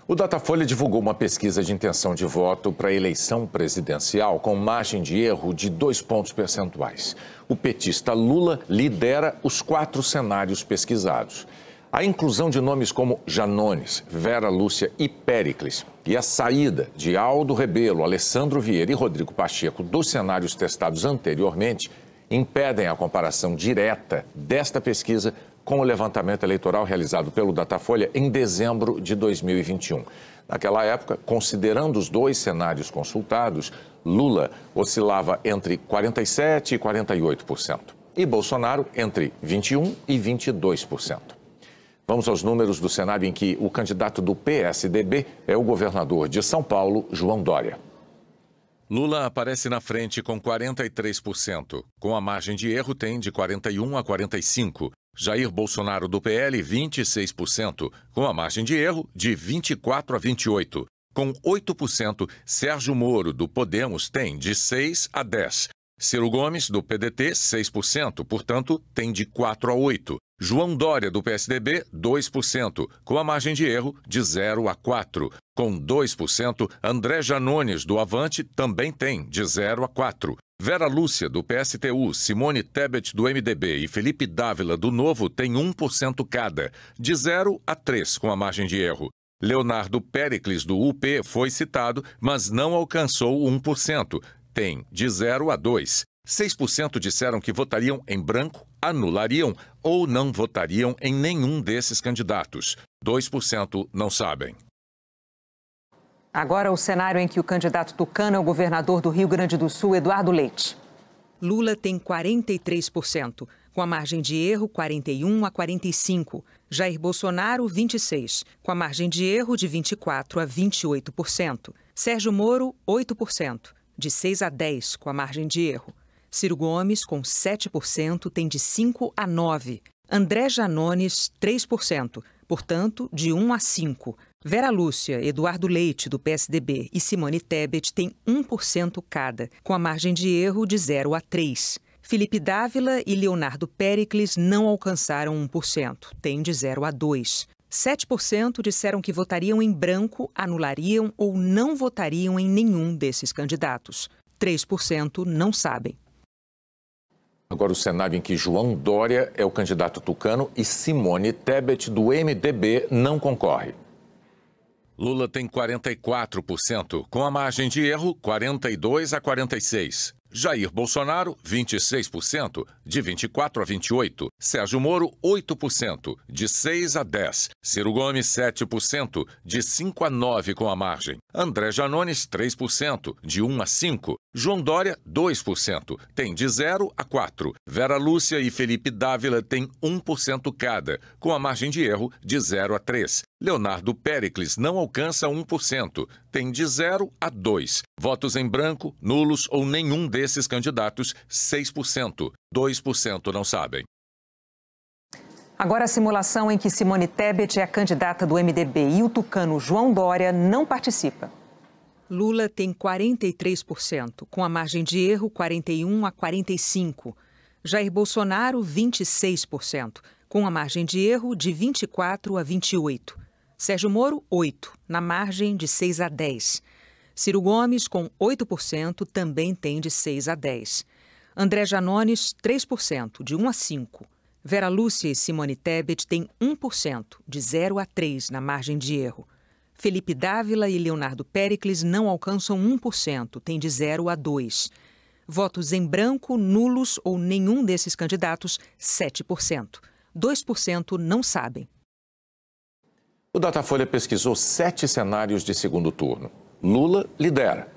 O Datafolha divulgou uma pesquisa de intenção de voto para a eleição presidencial com margem de erro de 2 pontos percentuais. O petista Lula lidera os 4 cenários pesquisados. A inclusão de nomes como Janones, Vera Lúcia e Péricles e a saída de Aldo Rebelo, Alessandro Vieira e Rodrigo Pacheco dos cenários testados anteriormente impedem a comparação direta desta pesquisa com o levantamento eleitoral realizado pelo Datafolha em dezembro de 2021. Naquela época, considerando os 2 cenários consultados, Lula oscilava entre 47% e 48% e Bolsonaro entre 21% e 22%. Vamos aos números do cenário em que o candidato do PSDB é o governador de São Paulo, João Dória. Lula aparece na frente com 43%. Com a margem de erro tem de 41% a 45%. Jair Bolsonaro do PL, 26%. Com a margem de erro de 24% a 28%. Com 8%, Sérgio Moro do Podemos tem de 6% a 10%. Ciro Gomes do PDT, 6%, portanto, tem de 4% a 8%. João Dória, do PSDB, 2%, com a margem de erro de 0% a 4%. Com 2%, André Janones, do Avante, também tem de 0% a 4%. Vera Lúcia, do PSTU, Simone Tebet, do MDB e Felipe Dávila, do Novo, tem 1% cada, de 0% a 3%, com a margem de erro. Leonardo Péricles, do UP, foi citado, mas não alcançou 1%, tem de 0% a 2%. 6% disseram que votariam em branco, anulariam ou não votariam em nenhum desses candidatos. 2% não sabem. Agora o cenário em que o candidato tucano é o governador do Rio Grande do Sul, Eduardo Leite. Lula tem 43%, com a margem de erro 41% a 45%. Jair Bolsonaro, 26%, com a margem de erro de 24% a 28%. Sérgio Moro, 8%, de 6% a 10%, com a margem de erro. Ciro Gomes, com 7%, tem de 5% a 9%. André Janones, 3%, portanto, de 1% a 5%. Vera Lúcia, Eduardo Leite, do PSDB, e Simone Tebet têm 1% cada, com a margem de erro de 0% a 3%. Felipe Dávila e Leonardo Péricles não alcançaram 1%, têm de 0% a 2%. 7% disseram que votariam em branco, anulariam ou não votariam em nenhum desses candidatos. 3% não sabem. Agora o cenário em que João Dória é o candidato tucano e Simone Tebet, do MDB, não concorre. Lula tem 44%, com a margem de erro 42% a 46%. Jair Bolsonaro, 26%, de 24% a 28%. Sérgio Moro, 8%, de 6% a 10%. Ciro Gomes, 7%, de 5% a 9% com a margem. André Janones, 3%, de 1% a 5%. João Dória, 2%, tem de 0% a 4%. Vera Lúcia e Felipe Dávila têm 1% cada, com a margem de erro de 0% a 3%. Leonardo Péricles não alcança 1%, tem de 0% a 2%. Votos em branco, nulos ou nenhum desses candidatos, 6%. 2% não sabem. Agora a simulação em que Simone Tebet é a candidata do MDB e o tucano João Dória não participa. Lula tem 43%, com a margem de erro 41% a 45%. Jair Bolsonaro, 26%, com a margem de erro de 24% a 28%. Sérgio Moro, 8%, na margem de 6% a 10%. Ciro Gomes, com 8%, também tem de 6% a 10%. André Janones, 3%, de 1% a 5%. Vera Lúcia e Simone Tebet têm 1%, de 0% a 3% na margem de erro. Felipe Dávila e Leonardo Péricles não alcançam 1%, têm de 0% a 2%. Votos em branco, nulos ou nenhum desses candidatos, 7%. 2% não sabem. O Datafolha pesquisou 7 cenários de segundo turno. Lula lidera.